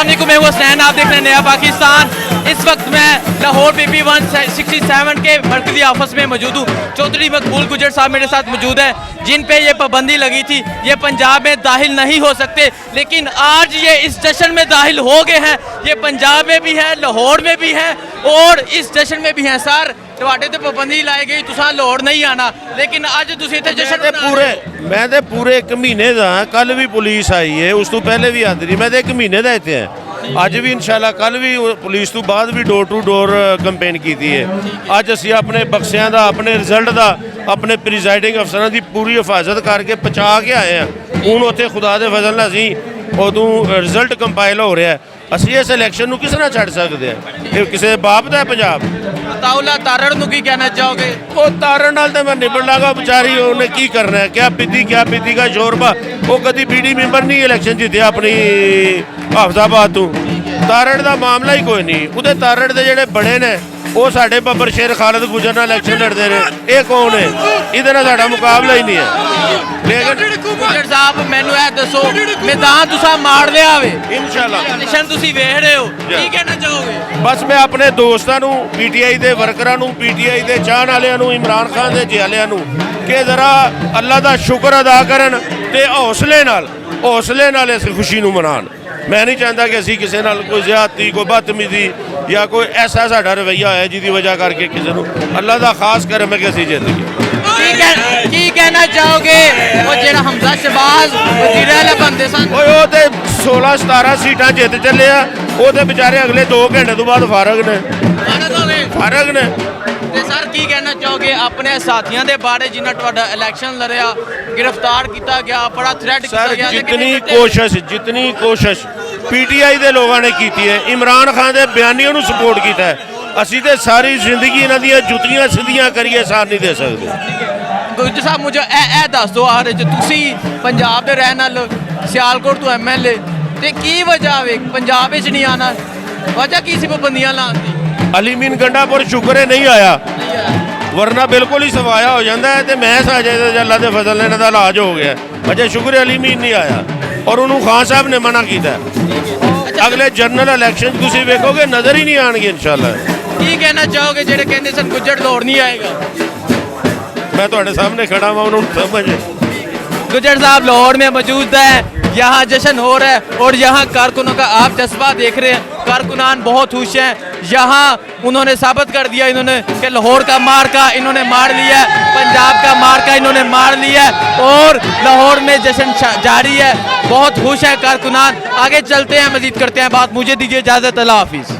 अस्सलामुअलैकुम, मैं हूं हसनैन, आप देख रहे हैं नया पाकिस्तान। इस वक्त मैं लाहौर PP 167 के मरकजी ऑफिस में मौजूद हूँ। चौधरी मकबूल गुजर साहब मेरे साथ मौजूद हैं, जिन पे ये पाबंदी लगी थी, ये पंजाब में दाखिल नहीं हो सकते, लेकिन आज ये इस जश्न में दाखिल हो गए हैं। ये पंजाब में भी है, लाहौर में भी है और इस जश्न में भी हैं। सर ਤੁਹਾਡੇ ਤੇ ਪਾਬੰਦੀ ਲਾਈ ਗਈ, ਤੁਸੀਂ ਲਾਹੌਰ ਨਹੀਂ ਆਣਾ, ਲੇਕਿਨ ਅੱਜ ਤੁਸੀਂ ਇੱਥੇ ਜਸ਼ਨ मैं तो पूरे एक महीने का कल भी पुलिस आई है, उस तो पहले भी आती रही। मैं तो एक महीने का इतने है, अज भी इंशाल्लाह कल भी पुलिस तो बाद भी डोर टू डोर कंपेन की है। अज असी अपने बक्सियां का, अपने रिजल्ट का, अपने प्रिजाइडिंग अफसरां की पूरी हिफाजत करके पहुँचा के आए हैं। हुण उत्थे खुदा दे फजल नाल असीं उदों रिजल्ट कंपाइल हो रहा है। ਅਸੀਂ ਇਸ ਇਲੈਕਸ਼ਨ ਨੂੰ ਕਿਸ ਨਾਲ ਛੱਡ ਸਕਦੇ ਆ? ਇਹ ਕਿਸੇ ਬਾਪ ਦਾ ਪੰਜਾਬ। ਤਾਉਲਾ ਤਾਰੜ ਨੂੰ ਕੀ ਕਹਿਣਾ ਚਾਹੋਗੇ? ਉਹ ਤਾਰੜ ਨਾਲ ਤਾਂ ਮੈਂ ਨਿਬੜ ਲਾਂਗਾ, ਵਿਚਾਰੀ ਉਹਨੇ ਕੀ ਕਰਨਾ ਹੈ? ਕਿਆ ਪੀਤੀ का शोरबा। ਉਹ ਕਦੀ ਬੀਡੀ ਮੈਂਬਰ ਨਹੀਂ ਇਲੈਕਸ਼ਨ ਜਿੱਤਿਆ ਆਪਣੀ ਹਾਫਜ਼ਾਬਾਦ ਤੋਂ। ਤਾਰੜ ਦਾ ਮਾਮਲਾ ਹੀ ਕੋਈ ਨਹੀਂ। ਉਹਦੇ ਤਾਰੜ ਦੇ ਜਿਹੜੇ ਬੜੇ ਨੇ ਉਹ ਸਾਡੇ ਬੱਬਰ ਸ਼ੇਰ ਖਾਲਦ ਗੁਜਰ ਨਾਲ ਇਲੈਕਸ਼ਨ ਲੜਦੇ ਨੇ। ਇਹ ਕੌਣ ਹੈ? ਇਹਦੇ ਨਾਲ ਸਾਡਾ ਮੁਕਾਬਲਾ ਹੀ ਨਹੀਂ ਹੈ। ਲੇਕਿਨ ਗੁਜਰ ਸਾਹਿਬ ਮੈਨੂੰ ਇਹ ਦੱਸੋ, ਮੈਦਾਨ ਤੁਸੀਂ ਮਾਰ ਲਿਆ ਵੇ, ਇਨਸ਼ਾਅੱਲਾ ਜਸ਼ਨ ਤੁਸੀਂ ਵੇਖ ਰਹੇ ਹੋ, ਕੀ ਕਹਿਣਾ ਚਾਹੋਗੇ? ਬਸ ਮੈਂ ਆਪਣੇ ਦੋਸਤਾਂ ਨੂੰ, PTI ਦੇ ਵਰਕਰਾਂ ਨੂੰ, PTI ਦੇ ਚਾਹਣ ਵਾਲਿਆਂ ਨੂੰ, ਇਮਰਾਨ ਖਾਨ ਦੇ ਜਿਆਲਿਆਂ ਨੂੰ ਕਿ ਜ਼ਰਾ ਅੱਲਾ ਦਾ ਸ਼ੁਕਰ ਅਦਾ ਕਰਨ ਤੇ ਹੌਸਲੇ ਨਾਲ ਇਸ ਖੁਸ਼ੀ ਨੂੰ ਮਨਾਉਣ। मैं नहीं चाहता कि असी किसी नाल कोई ज़्यादती, कोई बदतमीजी या कोई ऐसा साडा रवैया है जिसकी वजह करके किसी को अल्लाह का खास करम है कि असी जित गए। की कहना चाहोगे वो जेड़ा हमजा शहबाज वजीर आला बनते सन, वो ते 16-17 सीटां जित चले आ। वो ते बेचारे अगले 2 घंटे तो बाद फारग ने। ਤੇ ਸਰ ਕੀ ਕਹਿਣਾ ਚਾਹੋਗੇ ਆਪਣੇ ਸਾਥੀਆਂ ਦੇ ਬਾਰੇ ਜਿਨ੍ਹਾਂ ਤੁਹਾਡਾ ਇਲੈਕਸ਼ਨ ਲੜਿਆ, गिरफ्तार किया गया, बड़ा थ्रेट किया गया? जितनी कोशिश PTI ਦੇ ਲੋਕਾਂ ਨੇ ਕੀਤੀ ਹੈ, ਇਮਰਾਨ ਖਾਨ ਦੇ ਬਿਆਨੀਆਂ ਨੂੰ ਸਪੋਰਟ ਕੀਤਾ ਹੈ। ਅਸੀਂ ਤੇ ਸਾਰੀ ਜ਼ਿੰਦਗੀ ਇਹਨਾਂ ਦੀਆਂ ਜੁੱਤੀਆਂ ਸਿੱਧੀਆਂ ਕਰੀਏ ਸਾਥ ਨਹੀਂ ਦੇ ਸਕਦੇ। ਗੁਜਰ ਸਾਹਿਬ ਮੈਨੂੰ ਇਹ ਦੱਸ ਦਿਓ, ਆਖਰ ਚ ਤੁਸੀਂ ਪੰਜਾਬ ਦੇ ਰਹਿਣ ਵਾਲੇ, ਸਿਆਲਕੋਟ ਤੋਂ MLA, ਤੇ ਕੀ ਵਜ੍ਹਾ ਵੇ ਪੰਜਾਬ ਵਿੱਚ ਨਹੀਂ ਆਣਾ? ਵਜ੍ਹਾ ਕੀ ਸੀ ਪਾਬੰਦੀਆਂ ਲਾਉਣ ਦੀ? ਅਲੀ ਮੀਨ ਗੰਡਾਪੁਰ ਸ਼ੁਕਰ ਹੈ ਨਹੀਂ ਆਇਆ, ਵਰਨਾ ਬਿਲਕੁਲ ਹੀ ਸਵਾਇਆ ਹੋ ਜਾਂਦਾ ਹੈ। ਤੇ ਮੈਂ ਸਾਜੇ ਅੱਲਾ ਦੇ ਫਜ਼ਲ ਨਾਲ ਇਹਨਾਂ ਦਾ ਇਲਾਜ ਹੋ ਗਿਆ। ਅਜੇ ਸ਼ੁਕਰ ਹੈ ਅਲੀ ਮੀਨ ਨਹੀਂ ਆਇਆ ਔਰ ਉਹਨੂੰ ਖਾਨ ਸਾਹਿਬ ਨੇ ਮਨਾ ਕੀਤਾ। ਅਗਲੇ ਜਨਰਲ ਇਲੈਕਸ਼ਨ ਤੁਸੀਂ ਵੇਖੋਗੇ ਨਜ਼ਰ ਹੀ ਨਹੀਂ ਆਣਗੇ ਇਨਸ਼ਾਅੱਲਾ। ਕੀ ਕਹਿਣਾ ਚਾਹੋਗੇ ਜਿਹੜੇ ਕਹਿੰਦੇ ਸਨ ਗੁੱਜਰ ਲਾਹੌਰ ਨਹੀਂ ਆਏਗਾ? मैं ਤੁਹਾਡੇ सामने खड़ा हुआ, उन्होंने समझ। गुजर साहब लाहौर में मौजूद है, यहाँ जश्न हो रहा है और यहाँ कारकुनों का आप जज्बा देख रहे हैं। कारकुनान बहुत खुश हैं। यहाँ उन्होंने साबित कर दिया इन्होंने कि लाहौर का मार्का इन्होंने मार लिया है, पंजाब का मार्का इन्होंने मार लिया है और लाहौर में जश्न जारी है। बहुत खुश है कारकुनान। आगे चलते हैं, मजीद करते हैं बात। मुझे दीजिए इजाज़त, अल्लाह हाफिज़।